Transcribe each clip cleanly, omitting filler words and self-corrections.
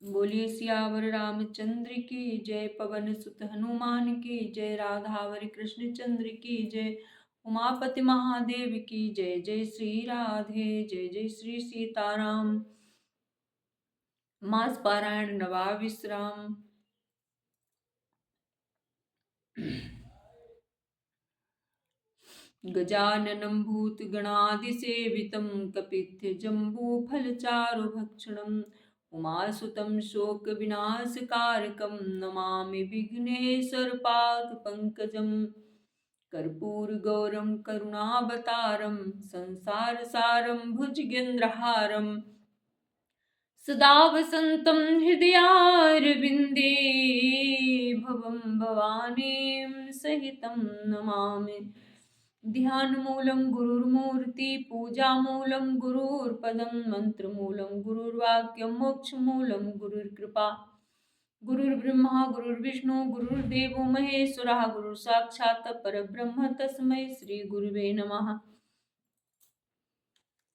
बोलिए सियावर रामचंद्र की जय, पवन सुत हनुमान की जय, राधावरी कृष्ण चंद्र की जय, उमापति महादेव की जय। जय श्री राधे, जय जय श्री सीताराम। मास पारायण नवा विश्राम। गजाननं भूतगणादिसेवितं कपित्थजम्बूफलचारुभक्षणम् उमासुतं शोकविनाशकारकं नमामि विघ्नेश्वरपादपङ्कजम्। कर्पूरगौरं करुणावतारं संसारसारं भुजगेन्द्रहारं सदा वसन्तं हृदयारविन्दे भवं भवानीं सहितं नमामि। ध्यानमूलं गुरुर्मूर्ति, पूजामूलं गुरुर्पदं, मन्त्रमूलं गुरुर्वाक्यं, मोक्षमूलं गुरुर्कृपा। गुरुर्ब्रह्मा गुरुर्विष्णु गुरुर्देवो महेश्वरः, गुरुर्साक्षात् परब्रह्म तस्मै श्री गुरुवे नमः।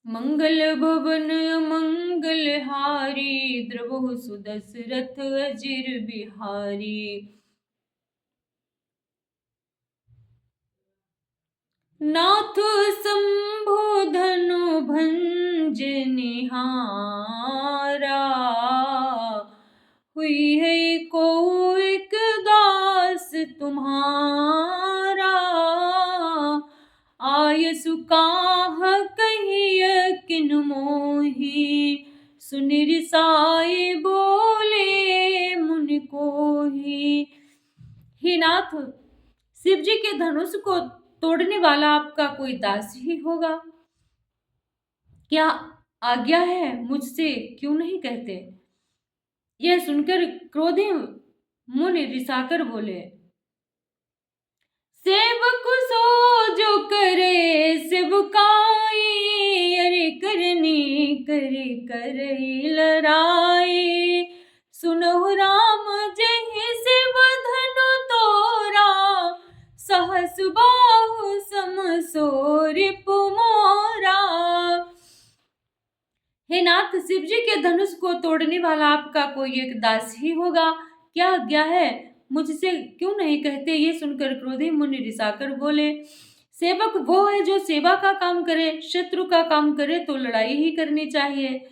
मंगल भवन मंगलहारी, द्रवहु सुदशरथ अजिर बिहारी। नाथ संबोधनु भंजनिहारा, हुई है को एक दास तुम्हारा। आयसु काह कहिय किन मोही, सुनि रिसाए बोले मुनि कोही। हे नाथ, शिव जी के धनुष को तोड़ने वाला आपका कोई दास ही होगा। क्या आज्ञा है, मुझसे क्यों नहीं कहते। यह सुनकर क्रोधी मुनि रिसाकर बोले, सेवक सो जो करे सेवकाई, अरे करनी करे करे लड़ाई। सुनहु राम जहि शिव धनु तोरा, सहस बाहु सम सो रिपु मोरा। हे नाथ, शिव जी के धनुष को तोड़ने वाला आपका कोई एक दास ही होगा। क्या आज्ञा है, मुझसे क्यों नहीं कहते। ये सुनकर क्रोधी मुनि रिसाकर बोले, सेवक वो है जो सेवा का काम करे, शत्रु का काम करे तो लड़ाई ही करनी चाहिए।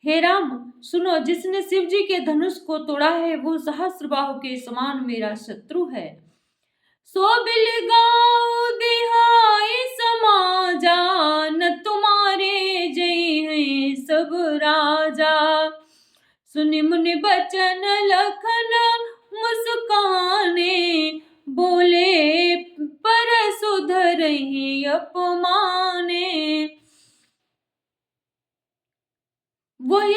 हे राम सुनो, जिसने शिव जी के धनुष को तोड़ा है वो सहस्त्रबाहु के समान मेरा शत्रु है। सो बिल गाओ बिहाई समाजा, न तुम्हारे जय हैं सब राजा। सुनि मुनि बचन लखन मुस्काने, बोले पर सुधरहि अपमाने। वही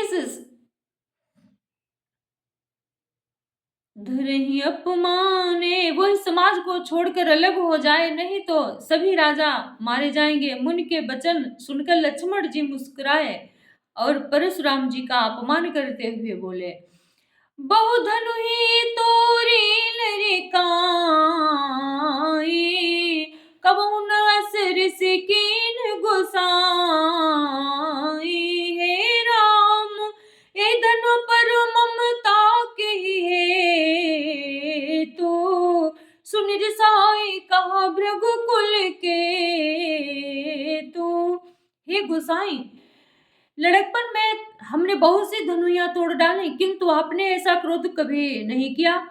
धरहि अपमाने, वही समाज को छोड़कर अलग हो जाए, नहीं तो सभी राजा मारे जाएंगे। मुनि के वचन सुनकर लक्ष्मण जी मुस्कुराए और परशुराम जी का अपमान करते हुए बोले, बहुधनु ही तोरी लरिकाई, कबहु न असर से कीन गोसाई। हे राम ए धनु पर ममता के हे तू, सुन रिसाई कहा भृगुकुल के तू। हे गोसाई, लड़कपन में हमने बहुत सी धनुइयां तोड़ डाली, किंतु आपने ऐसा क्रोध कभी नहीं किया।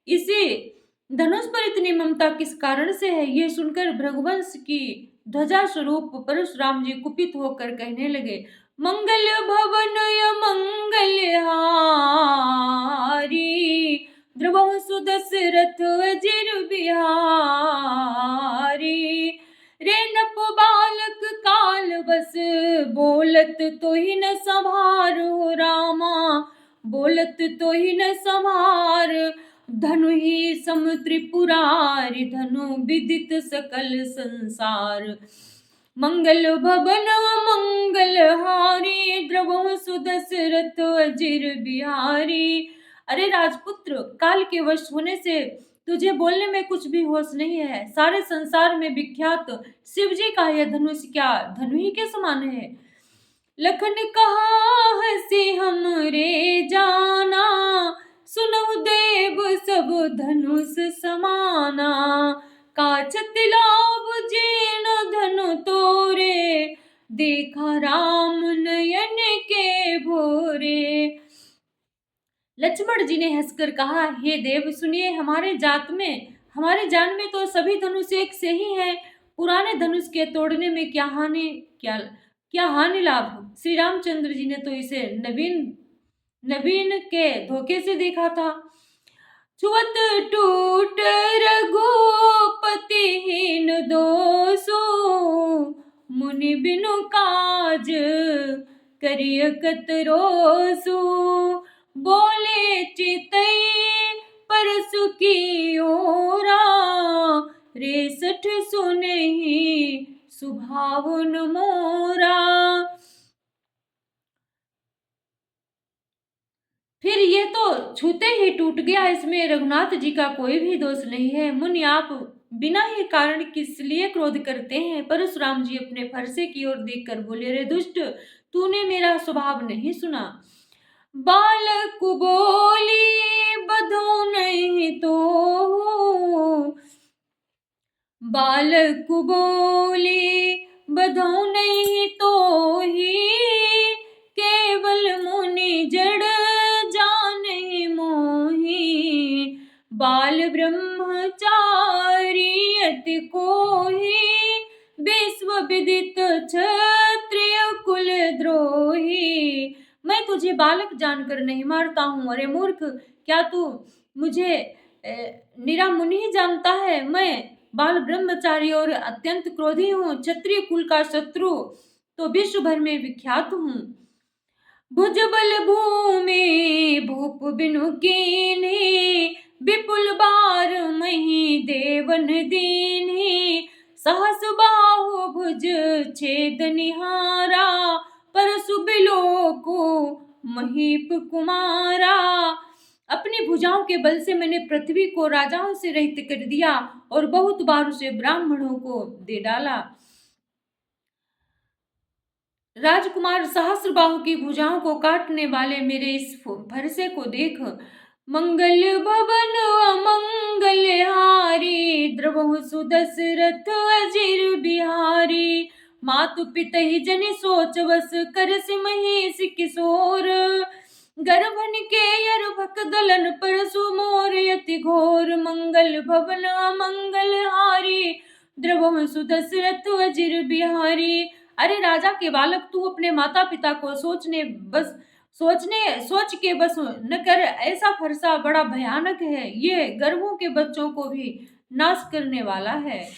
इसी धनुष पर इतनी ममता किस कारण से है। यह सुनकर भृगुवंश की ध्वजा स्वरूप परशुराम जी कुपित होकर कहने लगे, मंगल भवन मंगल हारी, द्रवहु सुदशरथ अजिर बिहारी। रे नप बालक काल बस, बोलत तो ही न संभार हो रामा, बोलत तो ही न संभार। धनु ही सम त्रिपुरारि, धनु विदित सकल संसार। मंगल भवन मंगल हारी, द्रवहु सुदशरथ अजिर बिहारी। अरे राजपुत्र, काल के वश होने से तुझे बोलने में कुछ भी होश नहीं है। सारे संसार में विख्यात शिव जी का यह धनुष क्या धनु ही के समान है। लखन कहा हंसी हमरे जाना, सुनहु देव सब धनुष समाना। काछत लाभ जेन धनु तोरे, देखा राम नयन के भोरे। लक्ष्मण जी ने हंसकर कहा, हे देव सुनिए, हमारे जान में तो सभी धनुष एक से ही हैं। पुराने धनुष के तोड़ने में क्या हानि लाभ। श्री रामचंद्र जी ने तो इसे नवीन नवीन के धोखे से देखा था। छुअत टूट रघुपतिहीन दोषो, मुनि बिनु काज करिय कतरोसु। बोले चितई परसु की ओरा, रेसठ सुनहि सुभावन मोरा। फिर ये तो छूते ही टूट गया, इसमें रघुनाथ जी का कोई भी दोष नहीं है। मुनि आप बिना ही कारण किस लिए क्रोध करते हैं। परशुराम जी अपने फरसे की ओर देखकर बोले, रे दुष्ट, तूने मेरा स्वभाव नहीं सुना। बालक बोली बधो नहीं तो, बालक बोली बधो नहीं तो ही, केवल मुनि जड़ जाने मोही। बाल ब्रह्मचारी अति कोही, विश्व विदित क्षत्रिय कुल द्रोही। मैं तुझे बालक जानकर नहीं मारता हूँ। अरे मूर्ख, क्या तू मुझे निरा मुनि ही जानता है। मैं बाल ब्रह्मचारी और अत्यंत क्रोधी हूँ, क्षत्रिय कुल का शत्रु तो विश्व भर में विख्यात हूँ। भुजबल भूमि भूप बिनु कीन्ही, विपुल बार मही देवन दीन्ही। सहस बाहु भुज छेद निहारा, परसु बिलोकु महीप कुमारा। अपनी भुजाओं के बल से मैंने पृथ्वी को राजाओं से रहित कर दिया और बहुत बार उसे ब्राह्मणों को दे डाला। राजकुमार सहस्रबाहु की भुजाओं को काटने वाले मेरे इस फरसे को देख। मंगल भवन अमंगल हारी, द्रवहु सुदशरथ अजिर बिहारी। मातु पिता ही जनि सोच बस, कर सिमहेश किशोर। गर्भन के यरुभक दलन, परसु मोर यति घोर। मंगल भवन अमंगल हारी, द्रवहु सुदशरथ अजिर बिहारी। अरे राजा के बालक, तू अपने माता पिता को सोच के बस न कर। ऐसा फरसा बड़ा भयानक है, ये गर्भों के बच्चों को भी नाश करने वाला है।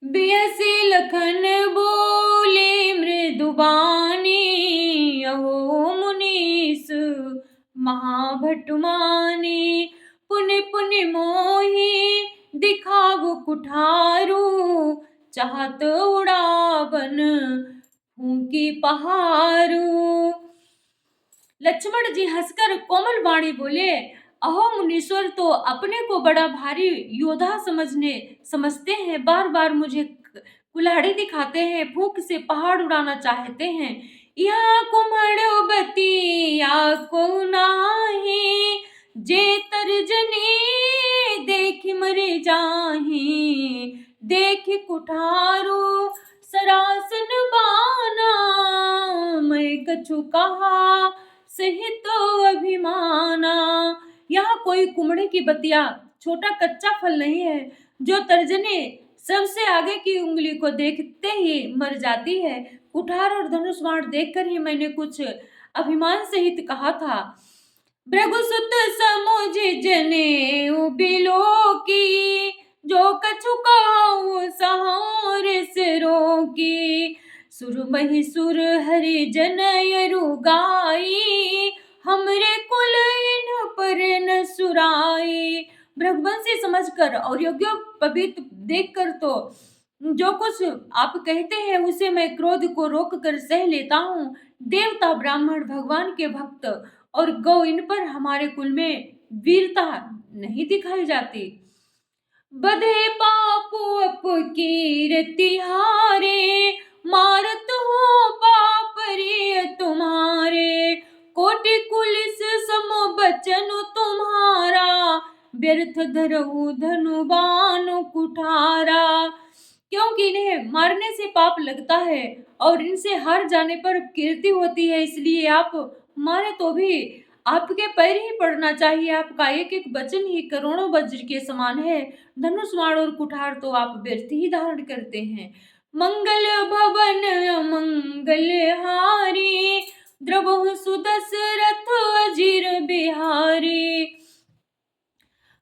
बियसी लखन बोले मृदुबानी, अहो मुनीस महाभटुमानी। पुनि पुनि मोही दिखाव कुठारू, चाहत उड़ावन फूंकी पहारू। लक्ष्मण जी हंसकर कोमल वाणी बोले, अहो मुनीश्वर तो अपने को बड़ा भारी योद्धा समझते हैं। बार बार मुझे कुल्हाड़ी दिखाते हैं, फूंक से पहाड़ उड़ाना चाहते हैं। यहाँ कुम्हड़बती या को नाही, जे तर्जनी देखी मरे जाही। देखी कुठारू सरासन बाना, मैं कछु कहा सहित अभिमाना। यहाँ कोई कुमड़े की बतिया, छोटा कच्चा फल नहीं है जो तर्जनी सबसे आगे की उंगली को देखते ही मर जाती है। कुठार और धनुष बाण देखकर ही मैंने कुछ अभिमान सहित कहा था। भृगुसुत समुझ जने बिलो की, जो कछु कहूँ सहोर सिरों की। सुर महिसुर हरि जनयरु गाई, हमरे कुल इन पर न सुराई। भृगुवंशी समझकर और योग्य पवित्र देखकर तो जो कुछ आप कहते हैं उसे मैं क्रोध को रोक कर सह लेता हूँ। देवता ब्राह्मण भगवान के भक्त और गौ, इन पर हमारे कुल में वीरता नहीं दिखाई जाती। बधे पापो अपकीर्ति हारे, मारत हो पाप रे तुम्हारे। कोटि कुलिस सम बचन तुम्हारा, व्यर्थ धरहु धनु बाण कुठारा। क्योंकि इन्हें मारने से पाप लगता है और इनसे हार जाने पर कीर्ति होती है, इसलिए आप मारे तो भी आपके पैर ही पड़ना चाहिए। आपका एक एक वचन ही करोड़ों वज्र के समान है। धनुष बाण और कुठार तो आप व्यर्थ ही धारण करते हैं। मंगल भवन मंगल हारी, द्रवहु सुदशरथ अजिर बिहारी।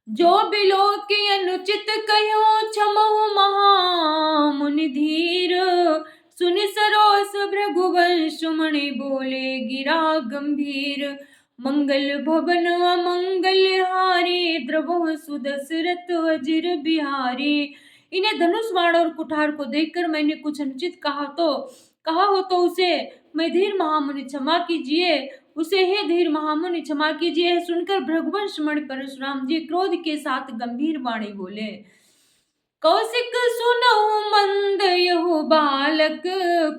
जो बिलो के अनुचित कहो, क्षमहु महामुनि धीर। सुनि सरोस भृगुवंश मणि, बोले गिरा गंभीर। मंगल भवन अमंगल हारी, द्रवहु सुदशरथ अजिर बिहारी। इन्हें धनुष बाण और कुठार को देखकर मैंने कुछ अनुचित कहा हो तो उसे मैं धीर महामुनि क्षमा कीजिए, उसे हे धीर महामुनि क्षमा कीजिए। सुनकर भृगुवंश मणि परशुराम जी क्रोध के साथ गंभीर वाणी बोले। कौशिक सुनहु मंद यहु बालक,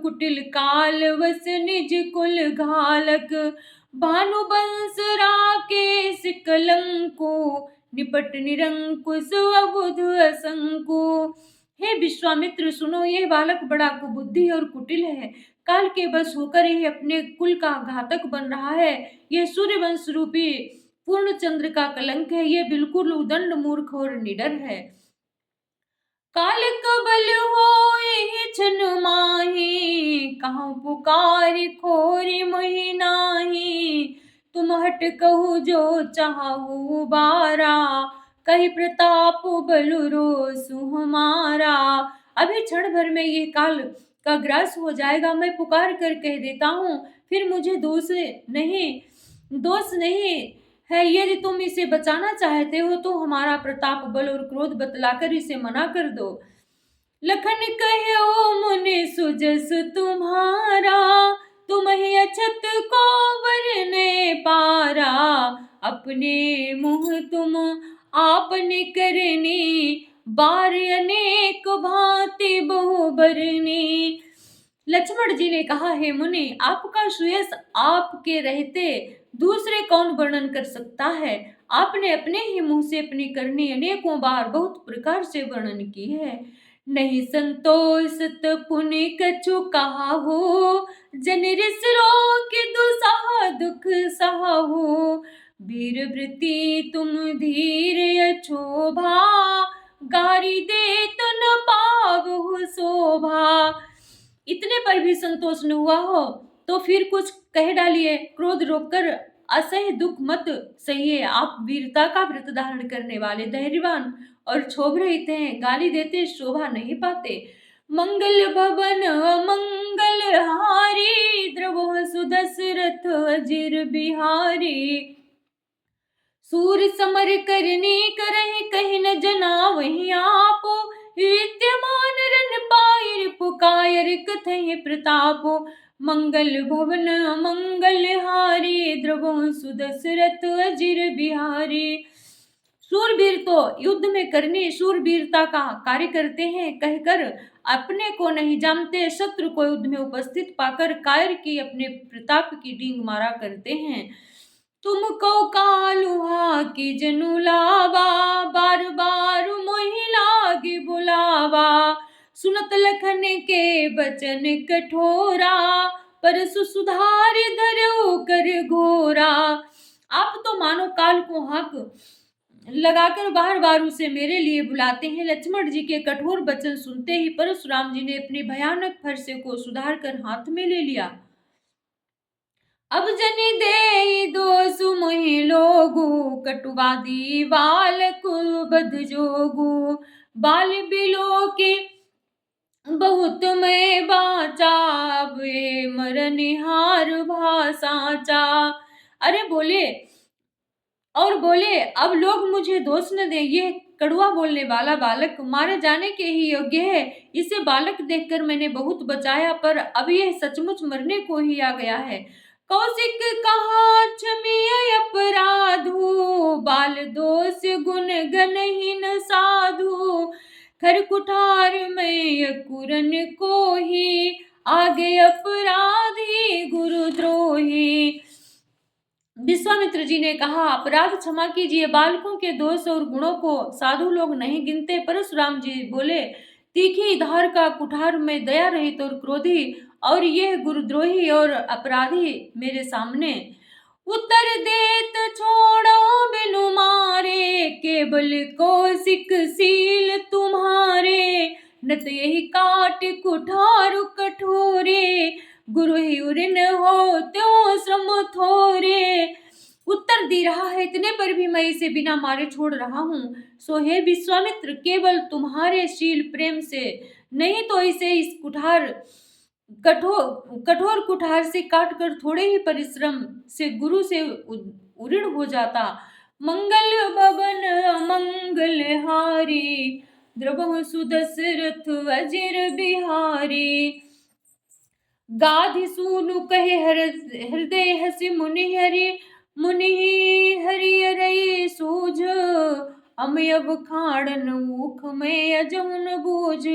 कुटिल काल वस निज कुल घालक। भानुवंश राकेश कलंको, निपट निरंकुश अबुध असंको। हे विश्वामित्र सुनो, यह बालक बड़ा कुबुद्धि और कुटिल है। काल के बस होकर ही अपने कुल का घातक बन रहा है। यह सूर्यवंश रूपी पूर्ण चंद्र का कलंक है। यह बिल्कुल उदंड मूर्ख और निडर है। काल कबल होए छन माही, कहूँ पुकारी खोरी मोहि नाही। तुम हट कहू जो चाहू बारा, कही प्रताप बलु रोसु हमारा। अभी क्षण भर में ये काल का ग्रास हो जाएगा। मैं पुकार कर कह देता हूँ, फिर मुझे दोष नहीं है। यदि तुम इसे बचाना चाहते हो तो हमारा प्रताप बल और क्रोध बतलाकर इसे मना कर दो। लखन कहो मुनि सुजस तुम्हारा, तुम ही अछत को वरने पारा। अपने मुँह तुम आपने करनी, बार अनेक भांति बहु बरनी। लक्ष्मण जी ने कहा, हे मुनि, आपका सुयश आपके रहते दूसरे कौन वर्णन कर सकता है। आपने अपने ही मुंह से अपनी करनी अनेकों बार बहुत प्रकार से वर्णन की है। नहीं संतोषत पुनि कछु कहा हो, जन रिस रोक दुसहा दुख सहा हो। वीर वृत्ति तुम धीर अछोभा, गारी दे तो न पावहु शोभा। इतने पर भी संतोष न हुआ हो तो फिर कुछ कह डालिए। क्रोध रोककर असह्य दुख मत सहिए। आप वीरता का व्रत धारण करने वाले धैर्यवान और क्षोभ रहित हैं, गाली देते शोभा नहीं पाते। मंगल भवन मंगल हारी, द्रवहु सुदशरथ अजिर बिहारी। सूर समर करनी करहि, कहि न जना वही आपो। विद्यमान रन पायर पुकायर, कथहि प्रतापो। मंगल भवन मंगल हारी, द्रवहु सुदशरथ अजिर बिहारी। सूरवीर तो युद्ध में करनी सूरवीरता का कार्य करते हैं कहकर अपने को नहीं जानते, शत्रु को युद्ध में उपस्थित पाकर कायर की अपने प्रताप की डींग मारा करते हैं। तुमको कालुहा की जनु लावा, बार बार मोहि लागे बुलावा। सुनत लखन के बचन कठोरा, परसु सुधार धरो कर घोरा। आप तो मानो काल को हाक लगाकर बार बार उसे मेरे लिए बुलाते हैं। लक्ष्मण जी के कठोर वचन सुनते ही परशुराम जी ने अपनी भयानक फरसे को सुधार कर हाथ में ले लिया। अब जनि दे दोष मोहि लोगु, कटुवादी बालक बध जोगु। बाल बिलो के बहुत मैं बाचा, वे मरनिहार भाषाचा। अरे बोले अब लोग मुझे दोष न दे। ये कड़वा बोलने वाला बालक मारे जाने के ही योग्य है। इसे बालक देखकर मैंने बहुत बचाया, पर अब यह सचमुच मरने को ही आ गया है। कौशिक कहा क्षमिय अपराधु, बाल दोष गुण गणहीन साधु, खर कुठार में कुरन को ही, आगे अपराधी गुरुद्रोही। विश्वामित्र जी ने कहा, अपराध क्षमा कीजिए, बालकों के दोष और गुणों को साधु लोग नहीं गिनते। परशुराम जी बोले, तीखी धार का कुठार में दया रहित और क्रोधी, और यह गुरुद्रोही और अपराधी मेरे सामने। उत्तर देत छोड़ो बिनु मारे, केवल कौशिक सील तुम्हारे, नत यही काट कुठार कठोरे, गुरु ही उरिन हो त्यों श्रम थोरे। उत्तर दे रहा है, इतने पर भी मैं इसे बिना मारे छोड़ रहा हूँ। सो हे विश्वामित्र, केवल तुम्हारे शील प्रेम से, नहीं तो इसे इस कठोर कुठार से काट कर थोड़े ही परिश्रम से गुरु से उऋण हो जाता। मंगल भवन अमंगल हारी, द्रवहु सुदशरथ अजिर बिहारी। गाधि सूनु कहे हृदय हसि मुनि हरि सूझ, अमयव खाड़न ऊख में अजहुन बूझ।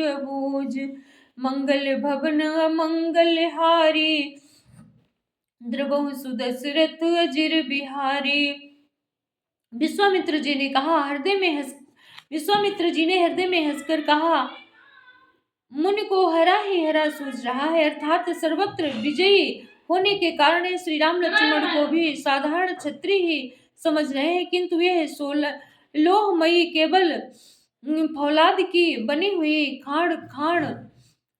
मंगल भवन अमंगल हारी, द्रवहु सुदशरथ अजिर बिहारी। विश्वामित्र जी ने हृदय में हंसकर कहा, मुनि को हरा ही हरा सूझ रहा है, अर्थात सर्वत्र विजयी होने के कारण श्री राम लक्ष्मण को भी साधारण क्षत्रिय ही समझ रहे हैं, किंतु यह लोहमयी केवल फौलाद की बनी हुई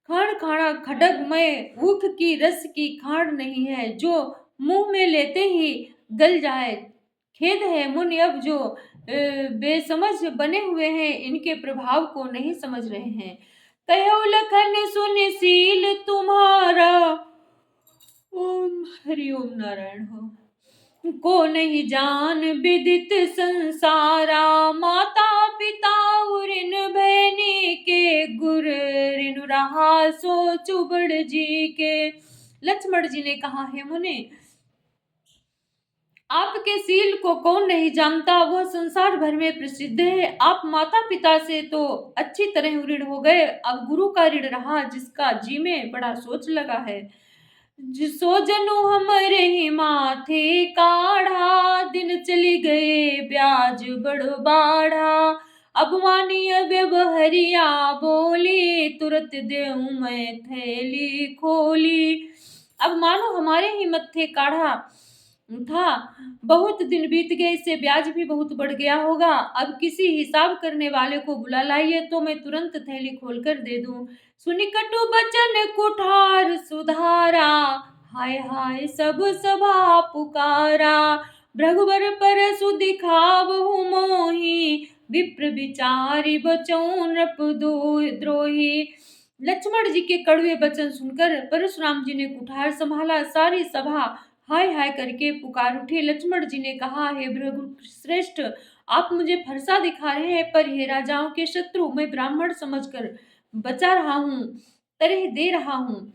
खाड़ा खड्गमय ऊख की रस की खाड़ नहीं है, जो मुंह में लेते ही गल जाए। खेद है मुनि, अब जो बेसमझ बने हुए हैं, इनके प्रभाव को नहीं समझ रहे हैं। कहो लखन सुन सील तुम्हारा, ओम हरि ओम नारायण हो, को नहीं जान विदित संसारा, माता पिता उरिन बहनी के, गुर ऋण रहा सो चुबड़ जी के। लक्ष्मण जी ने कहा, हे मुनि, आपके सील को कौन नहीं जानता, वह संसार भर में प्रसिद्ध है। आप माता पिता से तो अच्छी तरह ऋण हो गए, अब गुरु का ऋण रहा, जिसका जी में बड़ा सोच लगा है। जिसो जनु हमरे ही माथे काढ़ा, दिन चली गए ब्याज बड़ बाढ़ा, अब मानिय व्यवहरिया बोली, तुरंत देऊं मैं थैली खोली। अब मानो हमारे ही मत्थे काढ़ा था, बहुत दिन बीत गए, इससे ब्याज भी बहुत बढ़ गया होगा। अब किसी हिसाब करने वाले को बुला लाइए, तो मैं तुरंत थैली खोलकर दे दूं। सुनि कटु बचन कुठार सुधारा, हाय हाय सब सभा पुकारा, भृगुबर परसु दिखावहु मोही, विप्र विचारी बचौं नृप द्रोही। लक्ष्मण जी के कड़वे वचन सुनकर परशुराम जी ने कुठार संभाला, सारी सभा हाय हाय करके पुकार उठे। लक्ष्मण जी ने कहा, हे भृगु श्रेष्ठ, आप मुझे फरसा दिखा रहे हैं, पर हे राजाओं के शत्रु, मैं ब्राह्मण समझकर बचा रहा हूँ, तरह दे रहा हूँ।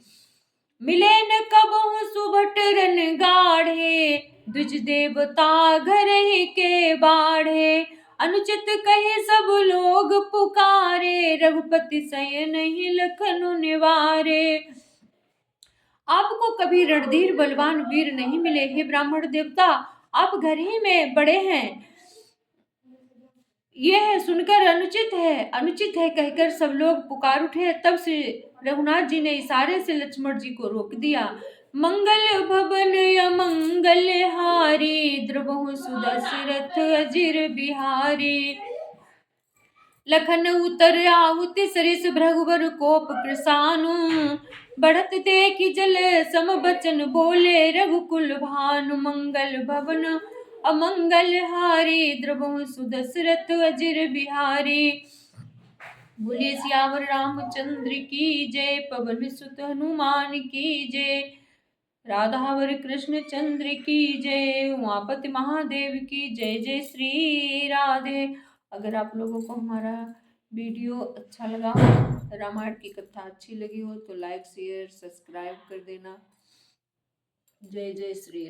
मिले न कबहु सुभट रन गाढ़े, द्विज देवता घर ही के बाढ़े, अनुचित कहे सब लोग पुकारे, रघुपति सय नहीं लखनु निवारे। आपको कभी रणधीर बलवान वीर नहीं मिले, हे ब्राह्मण देवता, आप घर ही में बड़े हैं, यह सुनकर अनुचित है कहकर सब लोग पुकार उठे। तब से रघुनाथ जी ने इशारे से लक्ष्मण जी को रोक दिया। मंगल भवन अमंगल हारी, द्रवहु सुदशरथ अजिर बिहारी। लखन उतर आहुति सरिस, भृगुवर कोप कृसानु, बढ़त देखि जल सम बचन बोले, रघुकुल भानु। मंगल भवन अमंगल हारी, द्रवहु सुदशरथ अजिर बिहारी। बोलिए सियावर रामचंद्र की जय, पवन सुत हनुमान की जय, राधावर कृष्ण चंद्र की जय, उमापति महादेव की जय। जय श्री राधे। अगर आप लोगों को हमारा वीडियो अच्छा लगा हो, रामायण की कथा अच्छी लगी हो, तो लाइक शेयर सब्सक्राइब कर देना। जय जय श्री